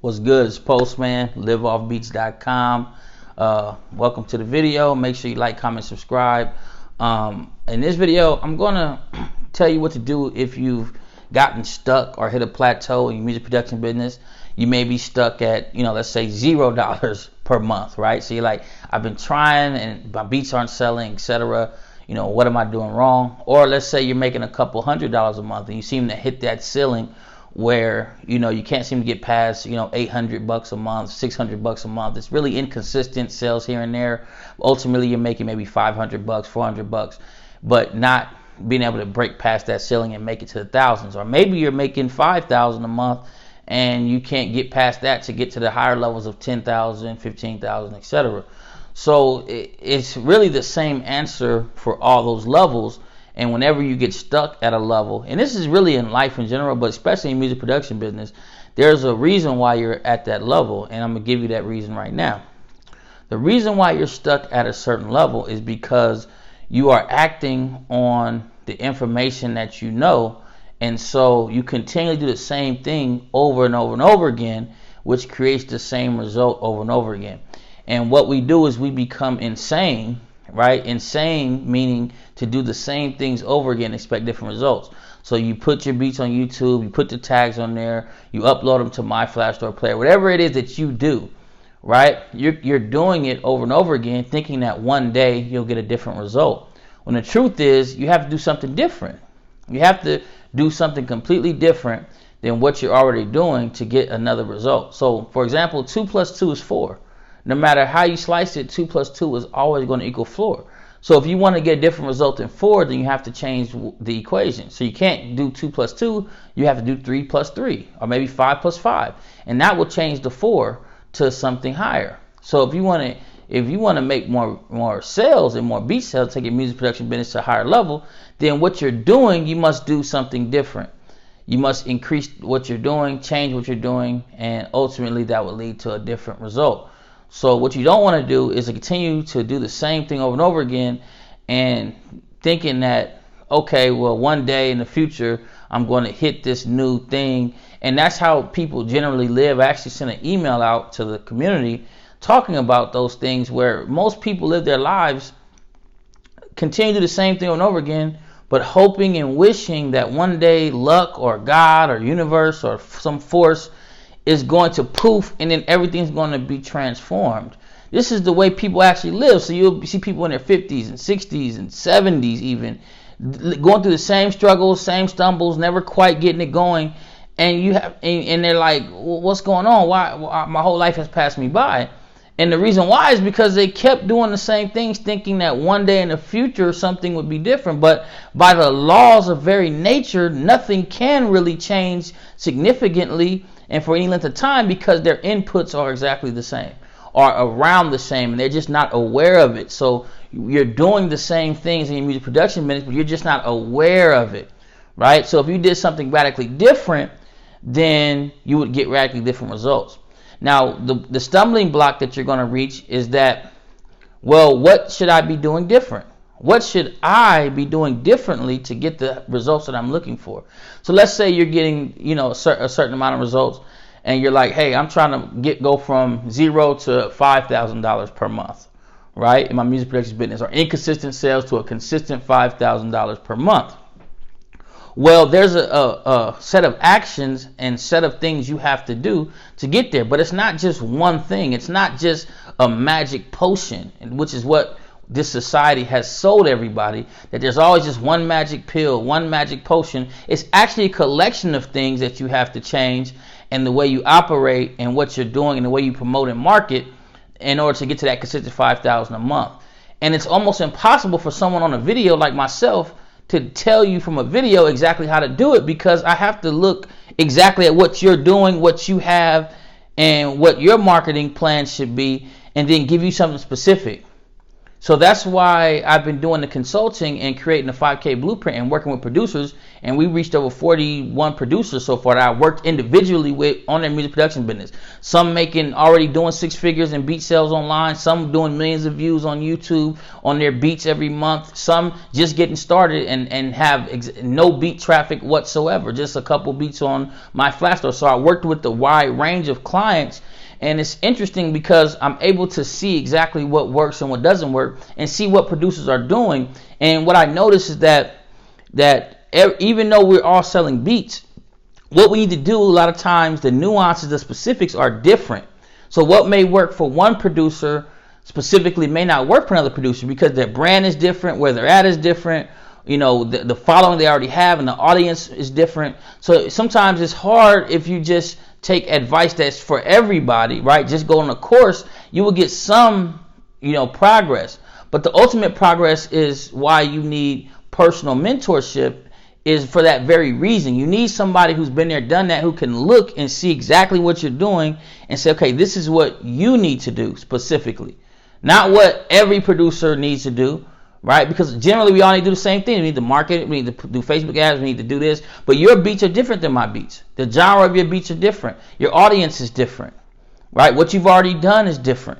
What's good? It's Postman, Liveoffbeats.com. Welcome to the video. Make sure you like, comment, subscribe. In this video, I'm going to tell you what to do if you've gotten stuck or hit a plateau in your music production business. You may be stuck at, let's say $0 per month, right? So you're like, I've been trying and my beats aren't selling, etc. What am I doing wrong? Or let's say you're making a couple $100s a month and you seem to hit that ceiling where you can't seem to get past $800 a month, $600 a month. It's really inconsistent sales here and there. Ultimately you're making maybe $500, $400, but not being able to break past that ceiling and make it to the thousands. Or maybe you're making $5,000 a month and you can't get past that to get to the higher levels of $10,000, $15,000, etc. So it's really the same answer for all those levels. And whenever you get stuck at a level, and this is really in life in general, but especially in music production business, there's a reason why you're at that level, and I'm going to give you that reason right now. The reason why you're stuck at a certain level is because you are acting on the information that you know, and so you continually do the same thing over and over and over again, which creates the same result over and over again. And what we do is we become insane, right? Insane meaning to do the same things over again, expect different results. So you put your beats on YouTube, you put the tags on there, you upload them to My Flash Store Player, whatever it is that you do, right? You're doing it over and over again, thinking that one day you'll get a different result. When the truth is, you have to do something different. You have to do something completely different than what you're already doing to get another result. So, for example, 2 plus 2 is 4. No matter how you slice it, 2 plus 2 is always going to equal 4. So if you want to get a different result than 4, then you have to change the equation. So you can't do 2 plus 2, you have to do 3 plus 3, or maybe 5 plus 5. And that will change the 4 to something higher. So if you want to make more sales and more beat sales, take your music production business to a higher level, then what you're doing, you must do something different. You must increase what you're doing, change what you're doing, and ultimately that will lead to a different result. So what you don't want to do is to continue to do the same thing over and over again and thinking that, okay, well, one day in the future, I'm going to hit this new thing. And that's how people generally live. I actually sent an email out to the community talking about those things where most people live their lives, continue to do the same thing over and over again, but hoping and wishing that one day luck or God or universe or some force is going to poof and then everything's going to be transformed. This is the way people actually live. So you'll see people in their 50s and 60s and 70s even going through the same struggles, same stumbles, never quite getting it going, and they're like, well, what's going on? Why my whole life has passed me by? And the reason why is because they kept doing the same things, thinking that one day in the future something would be different. But by the laws of very nature, nothing can really change significantly and for any length of time because their inputs are exactly the same or around the same, and they're just not aware of it. So you're doing the same things in your music production business, but you're just not aware of it, right? So if you did something radically different, then you would get radically different results. Now, the stumbling block that you're going to reach is that, well, what should I be doing different? What should I be doing differently to get the results that I'm looking for? So let's say you're getting, a certain amount of results, and you're like, hey, I'm trying to go from $0 to $5,000 per month, right? In my music production business, or inconsistent sales to a consistent $5,000 per month. Well, there's a set of actions and set of things you have to do to get there. But it's not just one thing. It's not just a magic potion, which is what this society has sold everybody, that there's always just one magic pill, one magic potion. It's actually a collection of things that you have to change, and the way you operate and what you're doing and the way you promote and market in order to get to that consistent $5,000 a month. And it's almost impossible for someone on a video like myself to tell you from a video exactly how to do it, because I have to look exactly at what you're doing, what you have, and what your marketing plan should be, and then give you something specific. So that's why I've been doing the consulting and creating the 5K blueprint and working with producers and we reached over 41 producers so far that I worked individually with on their music production business. Some already doing 6 figures in beat sales online, some doing millions of views on YouTube on their beats every month, some just getting started and have no beat traffic whatsoever, just a couple beats on my flash store. So I worked with a wide range of clients. And it's interesting because I'm able to see exactly what works and what doesn't work and see what producers are doing. And what I notice is that even though we're all selling beats, what we need to do a lot of times, the nuances, the specifics are different. So what may work for one producer specifically may not work for another producer because their brand is different, where they're at is different. You know, the following they already have and the audience is different. So sometimes it's hard if you just take advice that's for everybody, right? Just go on a course, you will get some, progress. But the ultimate progress is why you need personal mentorship, is for that very reason. You need somebody who's been there, done that, who can look and see exactly what you're doing and say, okay, this is what you need to do specifically. Not what every producer needs to do, right? Because generally we all need to do the same thing. We need to market, we need to do Facebook ads, we need to do this. But your beats are different than my beats. The genre of your beats are different. Your audience is different, right? What you've already done is different.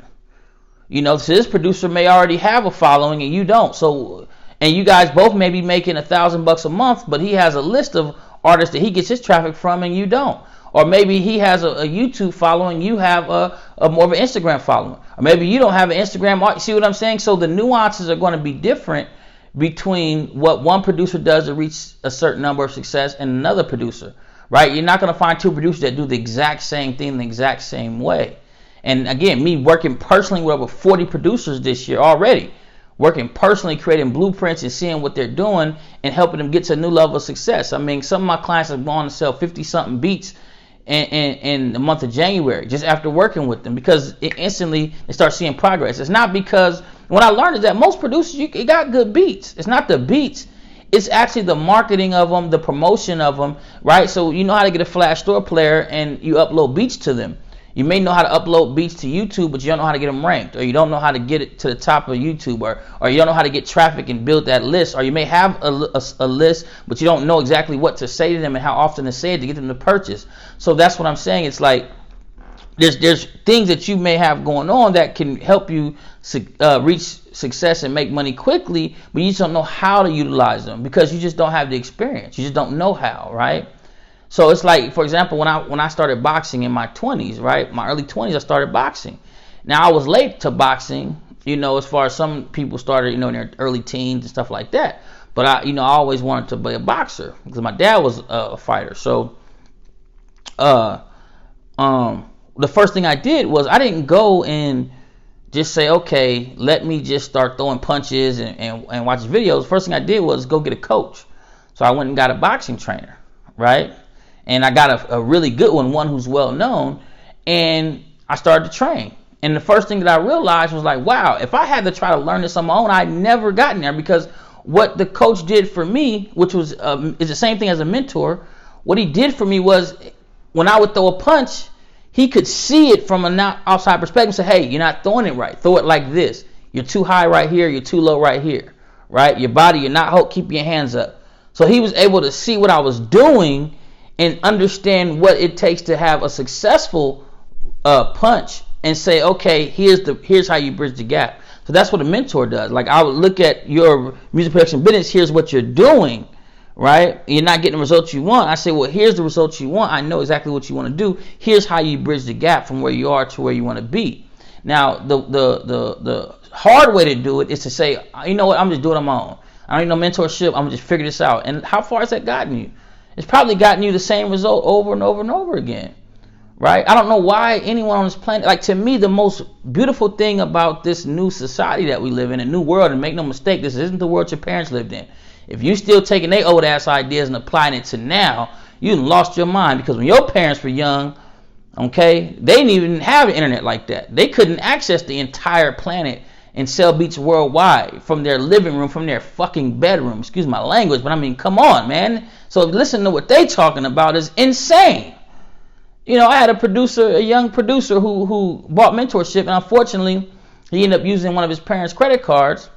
So this producer may already have a following and you don't. So, and you guys both may be making $1,000 a month, but he has a list of artists that he gets his traffic from and you don't. Or maybe he has a YouTube following, you have a more of an Instagram following. Or maybe you don't have an Instagram. See what I'm saying? So the nuances are going to be different between what one producer does to reach a certain number of success and another producer, right? You're not going to find 2 producers that do the exact same thing the exact same way. And again, me working personally with over 40 producers this year already, working personally, creating blueprints and seeing what they're doing and helping them get to a new level of success. I mean, some of my clients have gone to sell 50-something beats in the month of January, just after working with them, because instantly they start seeing progress. It's not because, what I learned is that most producers, you got good beats. It's not the beats. It's actually the marketing of them, the promotion of them, right? So you know how to get a flash store player and you upload beats to them. You may know how to upload beats to YouTube, but you don't know how to get them ranked, or you don't know how to get it to the top of YouTube, or you don't know how to get traffic and build that list, or you may have a list, but you don't know exactly what to say to them and how often to say it to get them to purchase. So that's what I'm saying. It's like there's things that you may have going on that can help you reach success and make money quickly, but you just don't know how to utilize them because you just don't have the experience. You just don't know how, right? So it's like, for example, when I started boxing in my 20s, right? My early 20s, I started boxing. Now, I was late to boxing, as far as some people started, in their early teens and stuff like that. But I always wanted to be a boxer because my dad was a fighter. So, the first thing I did was I didn't go and just say, okay, let me just start throwing punches and watch videos. First thing I did was go get a coach. So I went and got a boxing trainer, right? And I got a really good one who's well known, and I started to train. And the first thing that I realized was like, wow, if I had to try to learn this on my own, I'd never gotten there, because what the coach did for me, which was is the same thing as a mentor, what he did for me was when I would throw a punch, he could see it from an outside perspective and say, hey, you're not throwing it right. Throw it like this. You're too high right here. You're too low right here, right? Your body, you're not keep your hands up. So he was able to see what I was doing and understand what it takes to have a successful punch and say, okay, here's how you bridge the gap. So that's what a mentor does. Like, I would look at your music production business, here's what you're doing, right? You're not getting the results you want. I say, well, here's the results you want. I know exactly what you want to do. Here's how you bridge the gap from where you are to where you want to be. Now, the hard way to do it is to say, you know what, I'm just doing it on my own. I don't need no mentorship. I'm going to just figure this out. And how far has that gotten you? It's probably gotten you the same result over and over and over again, right? I don't know why anyone on this planet, like, to me, the most beautiful thing about this new society that we live in, a new world, and make no mistake, this isn't the world your parents lived in. If you still taking their old ass ideas and applying it to now, you lost your mind, because when your parents were young, okay, they didn't even have an internet like that. They couldn't access the entire planet and sell beats worldwide from their living room, from their fucking bedroom. Excuse my language, but I mean, come on, man. So listen to what they talking about is insane. I had a young producer who bought mentorship, and unfortunately, he ended up using one of his parents' credit cards,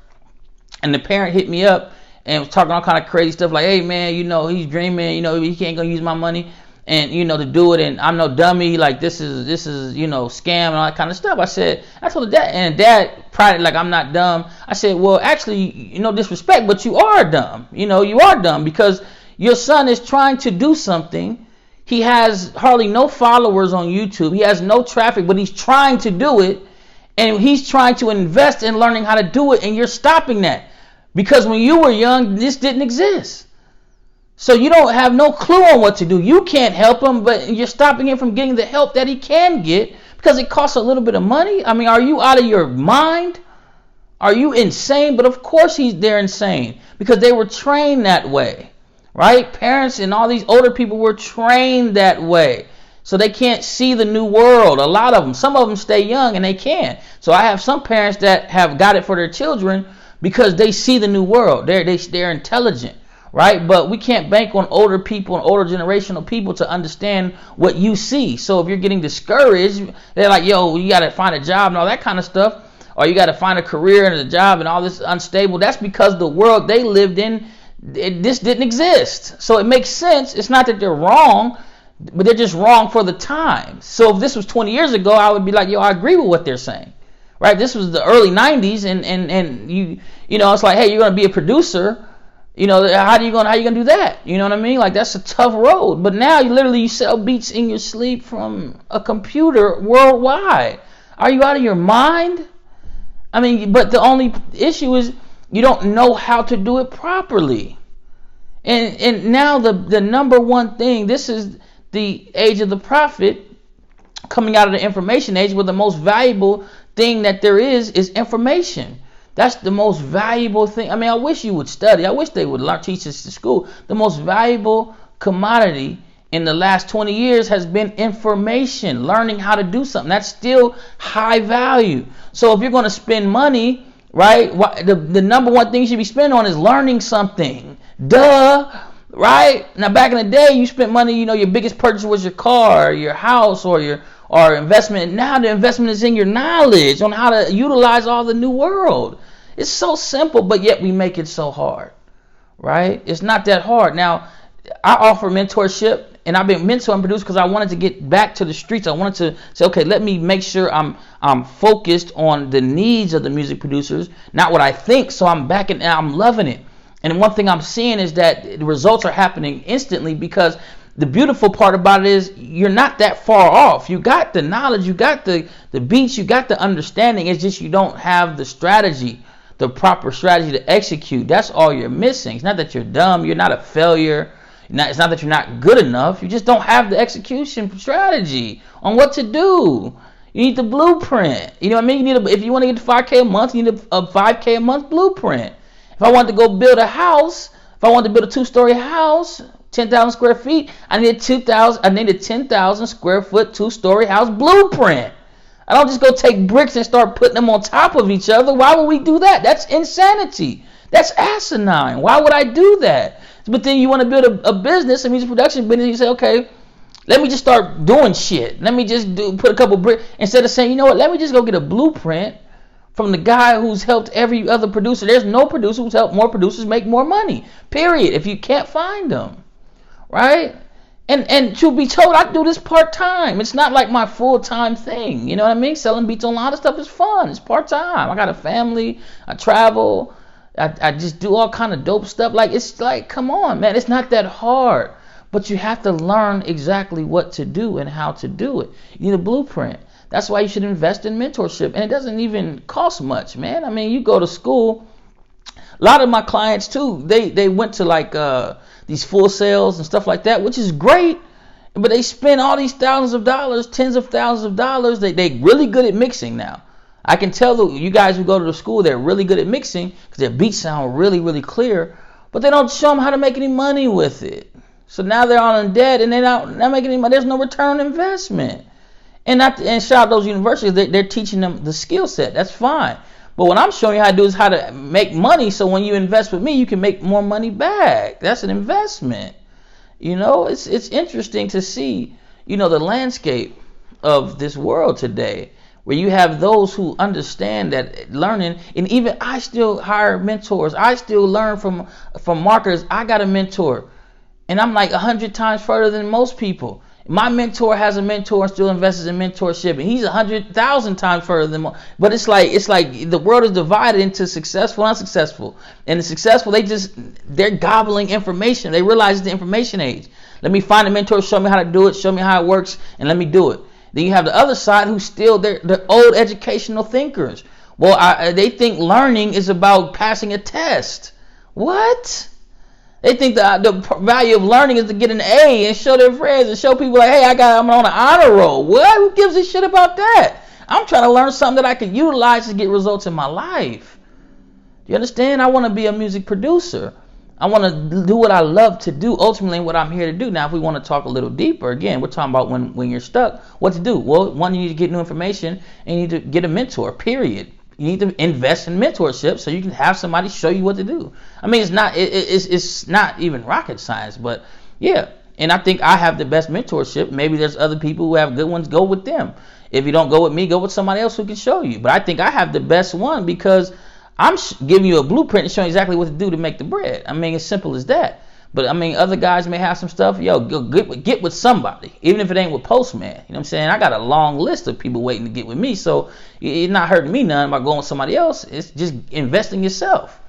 and the parent hit me up and was talking all kind of crazy stuff like, hey man, he's dreaming, he can't gonna use my money and to do it, and I'm no dummy, like this is scam and all that kind of stuff. I told dad, and dad prided like I'm not dumb. I said, well actually, no disrespect, but you are dumb. You are dumb because your son is trying to do something. He has hardly no followers on YouTube. He has no traffic, but he's trying to do it, and he's trying to invest in learning how to do it, and you're stopping that because when you were young, this didn't exist. So you don't have no clue on what to do. You can't help him, but you're stopping him from getting the help that he can get because it costs a little bit of money. I mean, are you out of your mind? Are you insane? But of course they're insane because they were trained that way, right? Parents and all these older people were trained that way. So they can't see the new world. A lot of them. Some of them stay young and they can. So I have some parents that have got it for their children because they see the new world. They're intelligent. Right? But we can't bank on older people and older generational people to understand what you see. So if you're getting discouraged, they're like, yo, you got to find a job and all that kind of stuff. Or you got to find a career and a job and all this unstable. That's because the world they lived in, this didn't exist. So it makes sense. It's not that they're wrong, but they're just wrong for the time. So if this was 20 years ago, I would be like, yo, I agree with what they're saying. Right? This was the early 90s and you it's like, hey, you're going to be a producer. How you gonna do that? You know what I mean? Like that's a tough road. But now you sell beats in your sleep from a computer worldwide. Are you out of your mind? I mean, but the only issue is you don't know how to do it properly. And now the number one thing, this is the age of the prophet, coming out of the information age, where the most valuable thing that there is information. That's the most valuable thing. I mean, I wish you would study. I wish they would teach this to school. The most valuable commodity in the last 20 years has been information, learning how to do something. That's still high value. So if you're going to spend money, right, the number one thing you should be spending on is learning something. Duh, right? Now, back in the day, you spent money, your biggest purchase was your car, your house, or investment. Now the investment is in your knowledge on how to utilize all the new world. It's so simple, but yet we make it so hard, right? It's not that hard. Now, I offer mentorship, and I've been mentoring producers because I wanted to get back to the streets. I wanted to say, okay, let me make sure I'm focused on the needs of the music producers, not what I think. So I'm back and I'm loving it. And one thing I'm seeing is that the results are happening instantly because the beautiful part about it is you're not that far off. You got the knowledge, you got the beats, you got the understanding. It's just you don't have the strategy, the proper strategy to execute. That's all you're missing. It's not that you're dumb. You're not a failure. It's not that you're not good enough. You just don't have the execution strategy on what to do. You need the blueprint. You know what I mean? If you want to get to 5K a month, you need a 5K a month blueprint. If I wanted to go build a house, if I wanted to build a 2-story house, 10,000 square feet, I need a 10,000 square foot 2-story house blueprint. I don't just go take bricks and start putting them on top of each other. Why would we do that? That's insanity. That's asinine. Why would I do that? But then you want to build a business, a music production business, you say, okay, let me just start doing shit. Let me just put a couple bricks, instead of saying, you know what, let me just go get a blueprint from the guy who's helped every other producer. There's no producer who's helped more producers make more money, period, if you can't find them. Right? And to be told, I do this part-time. It's not like my full-time thing. You know what I mean? Selling beats online and stuff is fun. It's part-time. I got a family. I travel. I just do all kind of dope stuff. It's like, come on, man. It's not that hard. But you have to learn exactly what to do and how to do it. You need a blueprint. That's why you should invest in mentorship. And it doesn't even cost much, man. I mean, you go to school. A lot of my clients, too, they went to these Full Sails and stuff like that, which is great, but they spend all these thousands of dollars, tens of thousands of dollars. They really good at mixing now. I can tell you guys who go to the school, they're really good at mixing because their beats sound really, really clear, but they don't show them how to make any money with it. So now they're all in debt and they're not making any money. There's no return on investment. And shout out those universities, they're teaching them the skill set. That's fine. But what I'm showing you how to do is how to make money, so when you invest with me, you can make more money back. That's an investment. It's interesting to see, the landscape of this world today. where you have those who understand that learning. And even I still hire mentors. I still learn from marketers. I got a mentor, and I'm like 100 times further than most people. My mentor has a mentor and still invests in mentorship, and he's 100,000 times further than most. But it's like the world is divided into successful and unsuccessful. And the successful, they're gobbling information. They realize it's the information age. Let me find a mentor, show me how to do it, show me how it works, and let me do it. Then you have the other side who still they're old educational thinkers. Well, they think learning is about passing a test. What? They think the value of learning is to get an A and show their friends and show people like, hey, I'm on an honor roll. What? Who gives a shit about that? I'm trying to learn something that I can utilize to get results in my life. Do you understand? I want to be a music producer. I want to do what I love to do, ultimately what I'm here to do. Now, if we want to talk a little deeper, again, we're talking about when you're stuck, what to do. Well, one, you need to get new information and you need to get a mentor, period. You need to invest in mentorship so you can have somebody show you what to do. I mean, it's not even rocket science, but yeah. And I think I have the best mentorship. Maybe there's other people who have good ones. Go with them. If you don't go with me, go with somebody else who can show you. But I think I have the best one because I'm giving you a blueprint and showing exactly what to do to make the bread. I mean, it's simple as that. But I mean, other guys may have some stuff. Yo, get with somebody, even if it ain't with Postman. You know what I'm saying? I got a long list of people waiting to get with me, so it's not hurting me none by going with somebody else. It's just investing yourself.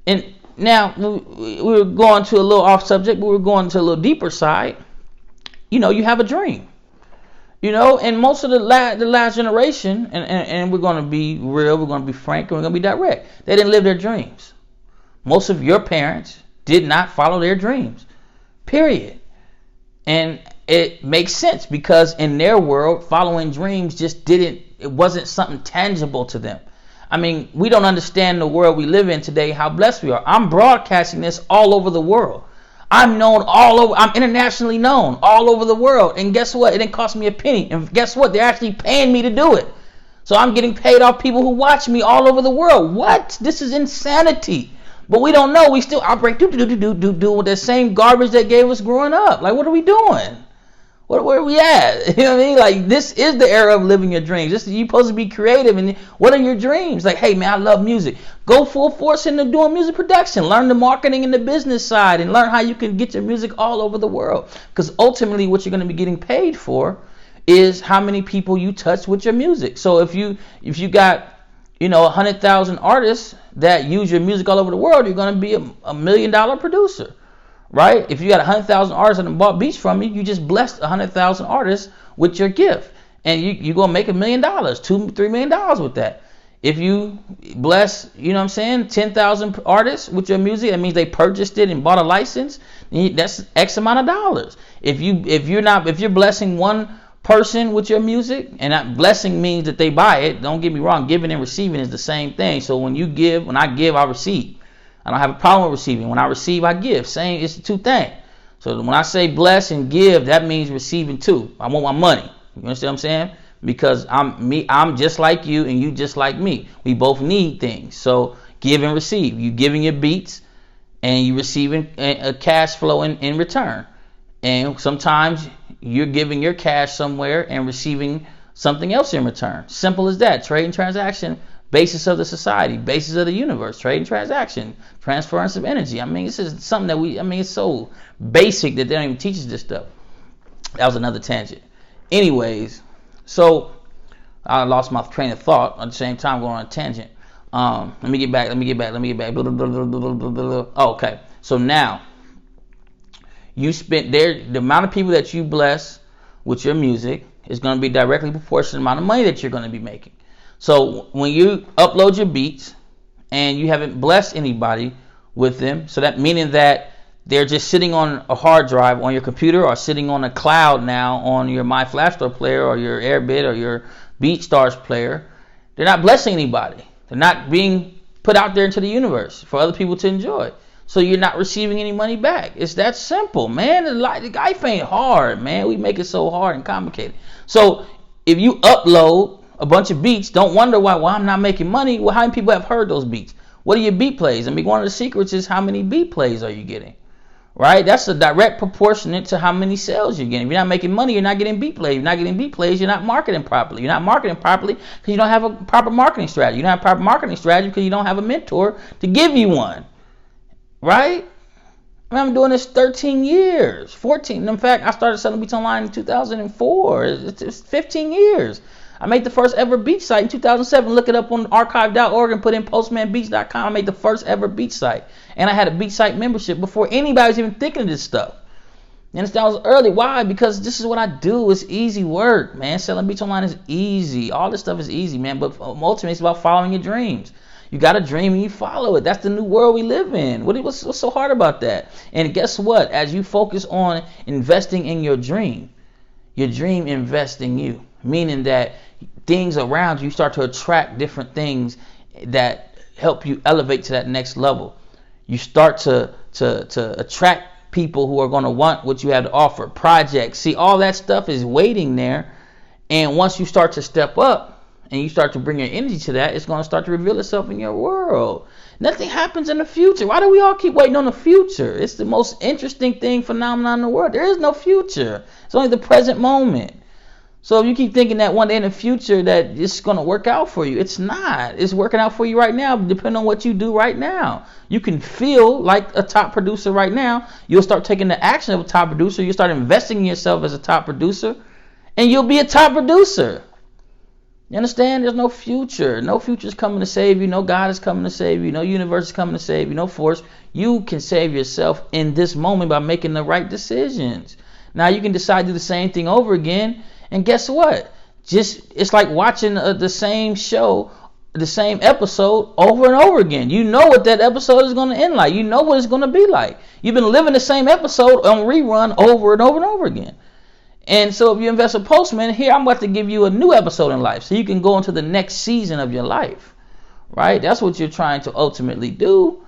And now we were going to a little off subject, but we're going to a little deeper side. You know, you have a dream. You know, and most of the last generation, and we're going to be real, we're going to be frank, and we're going to be direct. They didn't live their dreams. Most of your parents did not follow their dreams, period. And it makes sense because in their world, following dreams it wasn't something tangible to them. I mean, we don't understand the world we live in today, how blessed we are. I'm broadcasting this all over the world. I'm known all over. I'm internationally known all over the world. And guess what? It didn't cost me a penny. And guess what? They're actually paying me to do it. So I'm getting paid off people who watch me all over the world. What? This is insanity. But we don't know. We still operate with the same garbage that gave us growing up. Like, what are we doing? Where are we at? You know what I mean? Like, this is the era of living your dreams. You're supposed to be creative. And what are your dreams? Like, hey, man, I love music. Go full force into doing music production. Learn the marketing and the business side and learn how you can get your music all over the world. Because ultimately, what you're going to be getting paid for is how many people you touch with your music. So if you got 100,000 artists that use your music all over the world, you're going to be a $1 million producer, right? If you got 100,000 artists that bought beats from you, you just blessed 100,000 artists with your gift, and you're going to make $1 million, $2-3 million with that. If you bless, 10,000 artists with your music, that means they purchased it and bought a license. That's X amount of dollars. If you're blessing one person with your music, and that blessing means that they buy it. Don't get me wrong, giving and receiving is the same thing. So when I give, I receive. I don't have a problem with receiving. When I receive, I give. Same, it's the two things. So when I say bless and give, that means receiving too. I want my money. You understand what I'm saying? Because I'm just like you and you just like me. We both need things. So give and receive. You giving your beats and you receiving a cash flow in return. And sometimes you're giving your cash somewhere and receiving something else in return. Simple as that. Trade and transaction, basis of the society, basis of the universe. Trade and transaction, transference of energy. I mean, this is something that it's so basic that they don't even teach us this stuff. That was another tangent. Anyways, so I lost my train of thought at the same time going on a tangent. Let me get back. Oh, okay. So now, you spent the amount of people that you bless with your music is going to be directly proportional to the amount of money that you're going to be making. So when you upload your beats and you haven't blessed anybody with them, so that meaning that they're just sitting on a hard drive on your computer or sitting on a cloud now on your My Flashstore player or your Airbit or your BeatStars player, they're not blessing anybody. They're not being put out there into the universe for other people to enjoy. So you're not receiving any money back. It's that simple, man. The life ain't hard, man. We make it so hard and complicated. So if you upload a bunch of beats, don't wonder why I'm not making money. Well, how many people have heard those beats? What are your beat plays? I mean, one of the secrets is how many beat plays are you getting, right? That's a direct proportionate to how many sales you're getting. If you're not making money, you're not getting beat plays. If you're not getting beat plays, you're not marketing properly. You're not marketing properly because you don't have a proper marketing strategy. You don't have a proper marketing strategy because you don't have a mentor to give you one, right? I'm doing this 13 years, 14. In fact, I started selling beats online in 2004. It's 15 years. I made the first ever beat site in 2007. Look it up on archive.org and put in postmanbeats.com. I made the first ever beat site. And I had a beat site membership before anybody was even thinking of this stuff. You understand? I was early. Why? Because this is what I do. It's easy work, man. Selling beats online is easy. All this stuff is easy, man. But ultimately, it's about following your dreams. You got a dream and you follow it. That's the new world we live in. What's so hard about that? And guess what? As you focus on investing in your dream invests in you. Meaning that things around you start to attract different things that help you elevate to that next level. You start to attract people who are going to want what you have to offer. Projects. See, all that stuff is waiting there. And once you start to step up, and you start to bring your energy to that, it's going to start to reveal itself in your world. Nothing happens in the future. Why do we all keep waiting on the future? It's the most interesting phenomenon in the world. There is no future. It's only the present moment. So if you keep thinking that one day in the future that it's going to work out for you, it's not. It's working out for you right now, depending on what you do right now. You can feel like a top producer right now. You'll start taking the action of a top producer. You'll start investing in yourself as a top producer, and you'll be a top producer. You understand? There's no future. No future is coming to save you. No God is coming to save you. No universe is coming to save you. No force. You can save yourself in this moment by making the right decisions. Now you can decide to do the same thing over again. And guess what? It's like watching the same show, the same episode over and over again. You know what that episode is going to end like. You know what it's going to be like. You've been living the same episode on rerun over and over and over again. And so if you invest in Postman, here I'm about to give you a new episode in life so you can go into the next season of your life, right? That's what you're trying to ultimately do.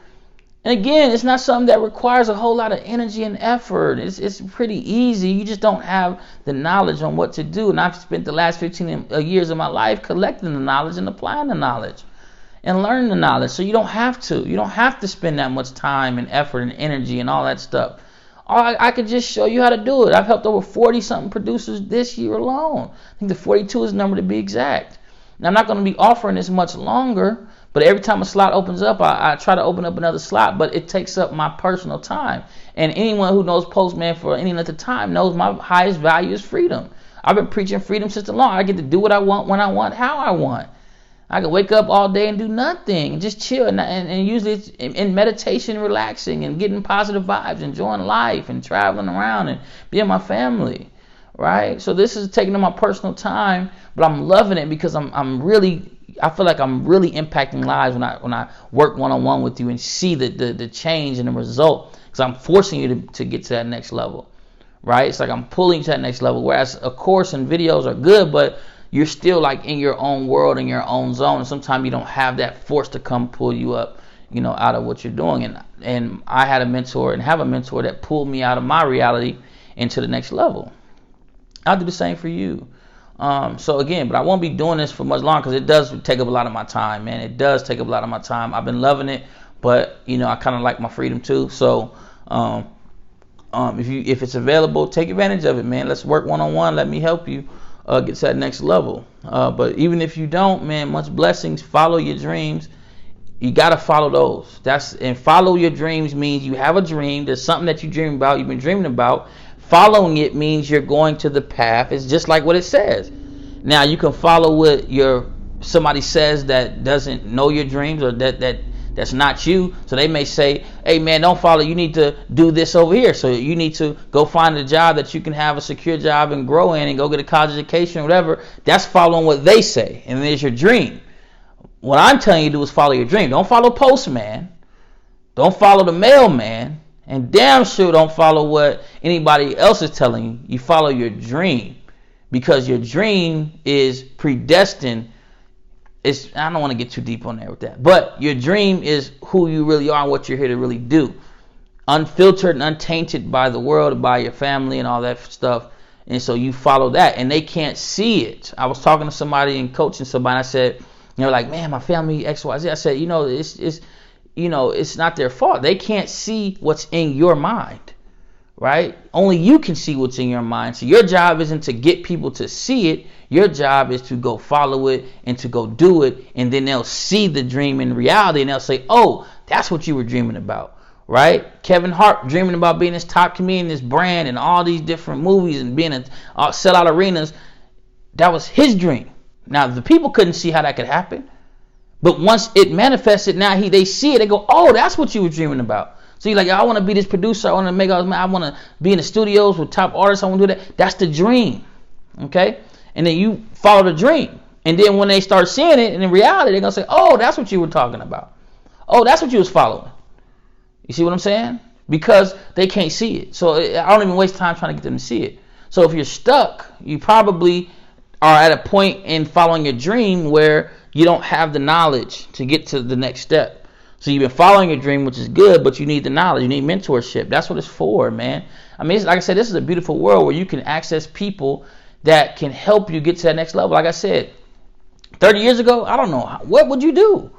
And again, it's not something that requires a whole lot of energy and effort. It's pretty easy. You just don't have the knowledge on what to do. And I've spent the last 15 years of my life collecting the knowledge and applying the knowledge and learning the knowledge. So you don't have to. You don't have to spend that much time and effort and energy and all that stuff. I could just show you how to do it. I've helped over 40-something producers this year alone. I think the 42 is the number to be exact. Now, I'm not going to be offering this much longer, but every time a slot opens up, I try to open up another slot, but it takes up my personal time. And anyone who knows Postman for any length of time knows my highest value is freedom. I've been preaching freedom since long. I get to do what I want, when I want, how I want. I can wake up all day and do nothing and just chill. And usually it's in meditation, relaxing and getting positive vibes, enjoying life and traveling around and being with my family, right? So this is taking up my personal time, but I'm loving it because I feel like I'm really impacting lives when I work one-on-one with you and see the change and the result, because I'm forcing you to get to that next level, right? It's like I'm pulling you to that next level, whereas a course and videos are good, but you're still like in your own world, in your own zone. And sometimes you don't have that force to come pull you up, out of what you're doing. And I had a mentor and have a mentor that pulled me out of my reality into the next level. I'll do the same for you. So again, but I won't be doing this for much longer because it does take up a lot of my time, man. It does take up a lot of my time. I've been loving it, but I kind of like my freedom too. So if it's available, take advantage of it, man. Let's work one-on-one. Let me help you get to that next level. But even if you don't, man, much blessings. Follow your dreams. You got to follow those. And follow your dreams means you have a dream. There's something that you dream about, you've been dreaming about. Following it means you're going to the path. It's just like what it says. Now you can follow what somebody says that doesn't know your dreams, or that's not you. So they may say, hey man, don't follow, you need to do this over here. So you need to go find a job that you can have a secure job and grow in and go get a college education or whatever. That's following what they say, and there's your dream. What I'm telling you to do is follow your dream. Don't follow Postman. Don't follow the mailman. And damn sure don't follow what anybody else is telling you. You follow your dream, because your dream is predestined. I don't want to get too deep on there with that, but your dream is who you really are and what you're here to really do. Unfiltered and untainted by the world, by your family and all that stuff. And so you follow that, and they can't see it. I was talking to somebody and coaching somebody, and I said, like, man, my family XYZ. I said, it's not their fault. They can't see what's in your mind. right? Only you can see what's in your mind. So your job isn't to get people to see it. Your job is to go follow it and to go do it. And then they'll see the dream in reality and they'll say, oh, that's what you were dreaming about, right? Kevin Hart dreaming about being this top comedian, this brand, and all these different movies and being a sellout arenas. That was his dream. Now, the people couldn't see how that could happen. But once it manifested, now they see it. They go, oh, that's what you were dreaming about. So you're like, I want to be this producer. I want to make all this. I want to be in the studios with top artists. I want to do that. That's the dream. Okay? And then you follow the dream. And then when they start seeing it, and in reality, they're going to say, oh, that's what you were talking about. Oh, that's what you was following. You see what I'm saying? Because they can't see it. So I don't even waste time trying to get them to see it. So if you're stuck, you probably are at a point in following your dream where you don't have the knowledge to get to the next step. So you've been following your dream, which is good, but you need the knowledge. You need mentorship. That's what it's for, man. I mean, like I said, this is a beautiful world where you can access people that can help you get to that next level. Like I said, 30 years ago, I don't know. What would you do?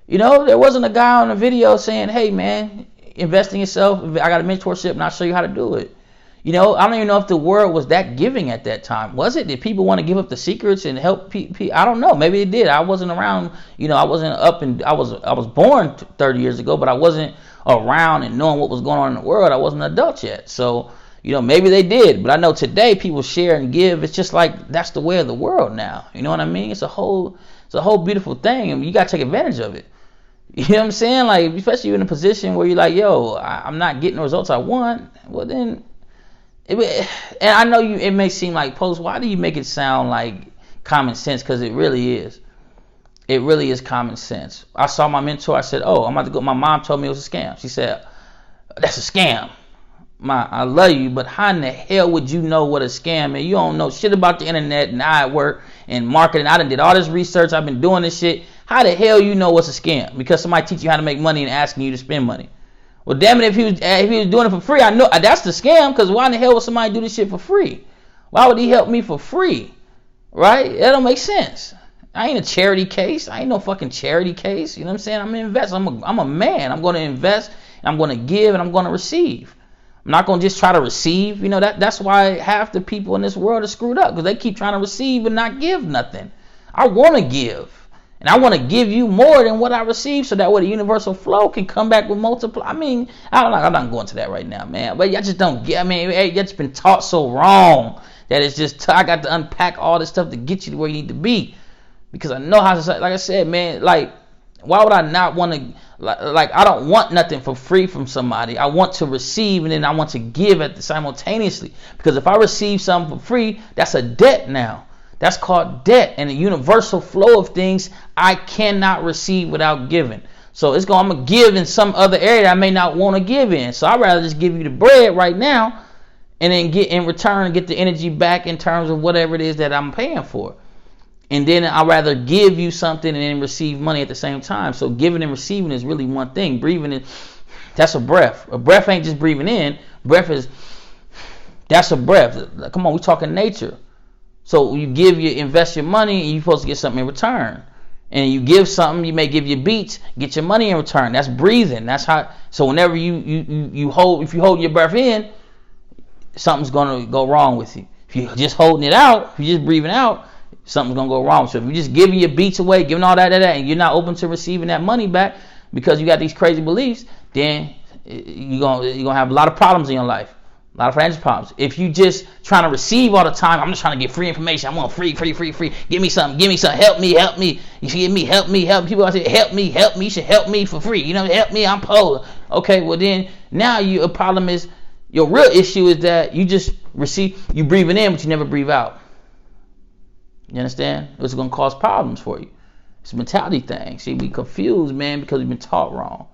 You know, there wasn't a guy on a video saying, hey, man, invest in yourself. I got a mentorship and I'll show you how to do it. You know, I don't even know if the world was that giving at that time. Was it? Did people want to give up the secrets and help people? I don't know. Maybe it did. I wasn't around. You know, I wasn't up and I was born 30 years ago, but I wasn't around and knowing what was going on in the world. I wasn't an adult yet. So, you know, maybe they did. But I know today people share and give. It's just like that's the way of the world now. You know what I mean? It's a whole beautiful thing, and you got to take advantage of it. You know what I'm saying? Like, especially in a position where you're like, yo, I'm not getting the results I want. Well, then. And I know it may seem like, Post, why do you make it sound like common sense? Because it really is. It really is common sense. I saw my mentor. I said, oh, I'm about to go. My mom told me it was a scam. She said, that's a scam. I love you, but how in the hell would you know what a scam is? You don't know shit about the internet and how it work and marketing. I done did all this research. I've been doing this shit. How the hell you know what's a scam? Because somebody teach you how to make money and asking you to spend money. Well, damn it, if he was doing it for free, I know that's the scam, because why in the hell would somebody do this shit for free? Why would he help me for free? Right? That don't make sense. I ain't a charity case. I ain't no fucking charity case. You know what I'm saying? I'm going to invest. I'm a man. I'm going to invest, and I'm going to give, and I'm going to receive. I'm not going to just try to receive. You know, that's why half the people in this world are screwed up, because they keep trying to receive and not give nothing. I want to give. And I want to give you more than what I receive, so that way the universal flow can come back with multiply. I mean, I don't know. I'm not going to that right now, man. But y'all just don't get. I mean, y'all just been taught so wrong that it's just. I got to unpack all this stuff to get you to where you need to be, because I know how to. Like I said, man. Like, why would I not want to? Like, I don't want nothing for free from somebody. I want to receive, and then I want to give simultaneously. Because if I receive something for free, that's a debt now. That's called debt, and the universal flow of things I cannot receive without giving. So I'm gonna give in some other area that I may not want to give in. So I'd rather just give you the bread right now, and then get in return, get the energy back in terms of whatever it is that I'm paying for. And then I'd rather give you something and then receive money at the same time. So giving and receiving is really one thing. Breathing is, that's a breath. A breath ain't just breathing in. That's a breath. Come on, we talking nature. So you invest your money, and you're supposed to get something in return. And you give something, you may give your beats, get your money in return. That's breathing. That's how. So whenever you hold, if you hold your breath in, something's gonna go wrong with you. If you're just holding it out, if you're just breathing out, something's gonna go wrong. So if you're just giving your beats away, giving all that, and you're not open to receiving that money back because you got these crazy beliefs, then you're gonna have a lot of problems in your life. A lot of financial problems. If you just trying to receive all the time, I'm just trying to get free information. I want free. Give me something. Help me. You should give me, help me. People always say, help me. You should help me for free. You know, help me. I'm poor. Okay, well then, now a problem is, your real issue is that you just receive, you breathing in, but you never breathe out. You understand? It's going to cause problems for you. It's a mentality thing. See, we confused, man, because we've been taught wrong.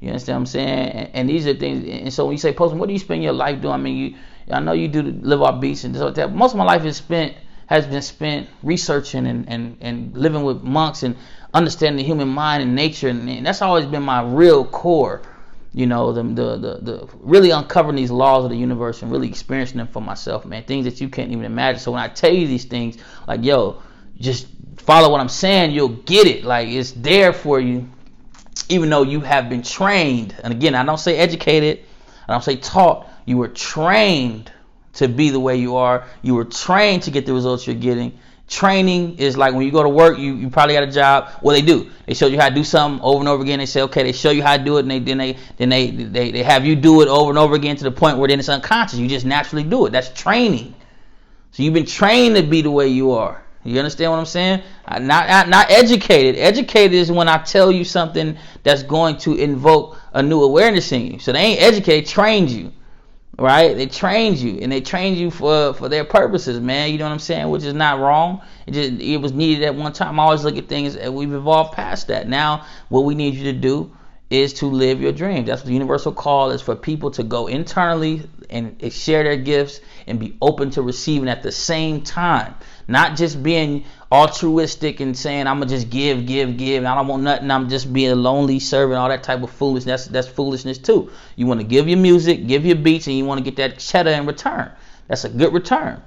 You understand what I'm saying? And these are things. And so when you say, Postman, what do you spend your life doing? I mean, I know you do Liveoffbeats and stuff like that. Most of my life has been spent researching and living with monks and understanding the human mind and nature, and that's always been my real core. You know, the really uncovering these laws of the universe and really experiencing them for myself, man. Things that you can't even imagine. So when I tell you these things, like, yo, just follow what I'm saying, you'll get it. Like, it's there for you. Even though you have been trained, and again, I don't say educated, I don't say taught, You were trained to be the way you are. You were trained to get the results you're getting. Training is like when you go to work, you probably got a job. Well, they do. They show you how to do something over and over again. They say, okay, they show you how to do it, and they have you do it over and over again to the point where then it's unconscious. You just naturally do it. That's training. So you've been trained to be the way you are. You understand what I'm saying? Not educated. Educated is when I tell you something that's going to invoke a new awareness in you. So they ain't educated, trained you. Right? They trained you, and they trained you for their purposes, man. You know what I'm saying? Which is not wrong. It was needed at one time. I always look at things, and we've evolved past that. Now, what we need you to do is to live your dream. That's what the universal call is, for people to go internally and share their gifts and be open to receiving at the same time. Not just being altruistic and saying, I'm going to just give, and I don't want nothing. I'm just being a lonely servant, all that type of foolishness. That's foolishness too. You want to give your music, give your beats, and you want to get that cheddar in return. That's a good return.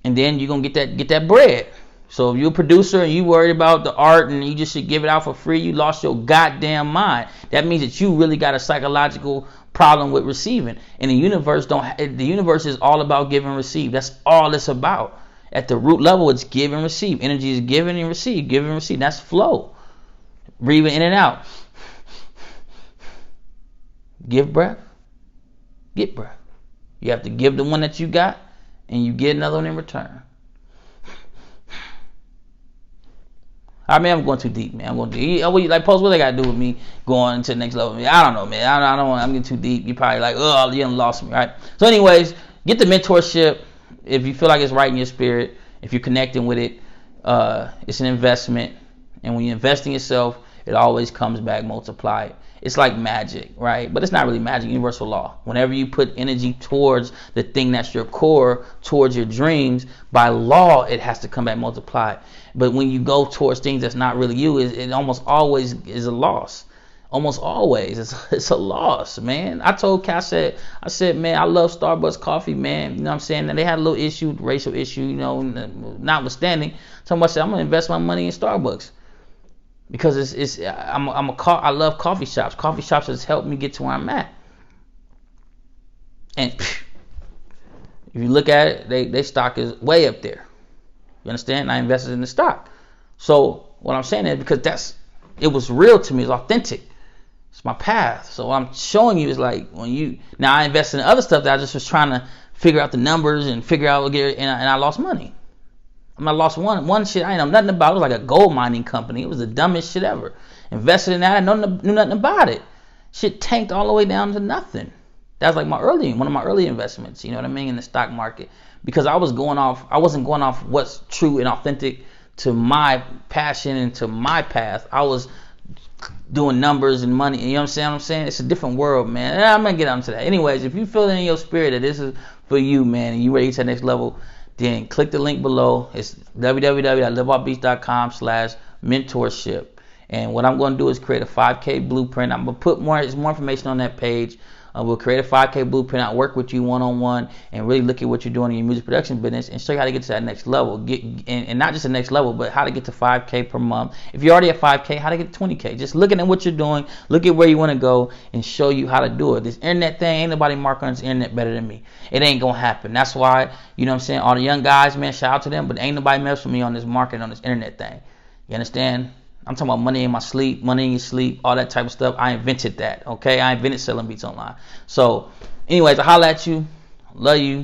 And then you're going to get that bread. So if you're a producer and you worried about the art and you just should give it out for free, you lost your goddamn mind. That means that you really got a psychological problem with receiving. And the universe is all about give and receive. That's all it's about. At the root level, it's give and receive. Energy is giving and receive, giving and receive. That's flow. Breathing in and out. Give breath, get breath. You have to give the one that you got, and you get another one in return. I mean, I'm going too deep, man. I'm going too, like, Post, what they got to do with me going to the next level? I don't know, man. I don't want. I'm getting too deep. You're probably like, oh, you done lost me, right? So, anyways, get the mentorship. If you feel like it's right in your spirit, if you're connecting with it, it's an investment. And when you invest in yourself, it always comes back multiplied. It's like magic, right? But it's not really magic, universal law. Whenever you put energy towards the thing that's your core, towards your dreams, by law, it has to come back multiplied. But when you go towards things that's not really you, it almost always is a loss. Almost always, it's a loss, man. I told Kat, I said, man, I love Starbucks coffee, man. You know what I'm saying? And they had a little issue, racial issue, you know, notwithstanding. So I said, I'm gonna invest my money in Starbucks because I love coffee shops. Coffee shops has helped me get to where I'm at. And if you look at it, they stock is way up there. You understand? I invested in the stock. So what I'm saying is because it was real to me, it's authentic. It's my path. So what I'm showing you is like now I invested in other stuff that I just was trying to figure out the numbers and figure out and I lost money. I lost one shit I didn't know nothing about. It was like a gold mining company. It was the dumbest shit ever. Invested in that, I knew nothing about it. Shit tanked all the way down to nothing. That was like one of my early investments, you know what I mean, in the stock market. Because I wasn't going off what's true and authentic to my passion and to my path. I was doing numbers and money, you know what I'm saying? It's a different world, man. And I'm gonna get onto that. Anyways, if you feel in your spirit that this is for you, man, and you ready to the next level, then click the link below. It's www.liveoffbeats.com/mentorship. And what I'm going to do is create a 5K blueprint. I'm going to put more information on that page. We'll create a 5K blueprint. I'll work with you one-on-one and really look at what you're doing in your music production business and show you how to get to that next level. And not just the next level, but how to get to 5K per month. If you're already at 5K, how to get to 20K. Just looking at what you're doing, look at where you want to go, and show you how to do it. This internet thing, ain't nobody mark on this internet better than me. It ain't going to happen. That's why, you know what I'm saying, all the young guys, man, shout out to them, but ain't nobody mess with me on this marketing, on this internet thing. You understand? I'm talking about money in my sleep, money in your sleep, all that type of stuff. I invented that, okay? I invented selling beats online. So, anyways, I holla at you. Love you.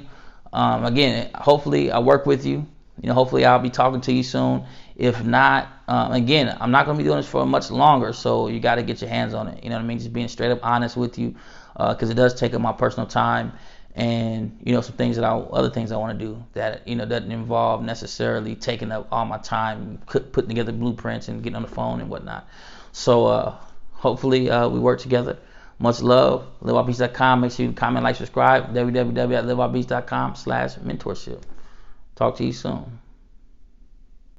Again, hopefully I work with you. You know, hopefully I'll be talking to you soon. If not, again, I'm not going to be doing this for much longer, so you got to get your hands on it. You know what I mean? Just being straight up honest with you, because it does take up my personal time. And, you know, some things other things I want to do that, you know, doesn't involve necessarily taking up all my time, putting together blueprints and getting on the phone and whatnot. So, hopefully, we work together. Much love. Liveoffbeats.com. Make sure you comment, like, subscribe. www.liveoffbeats.com/mentorship. Talk to you soon.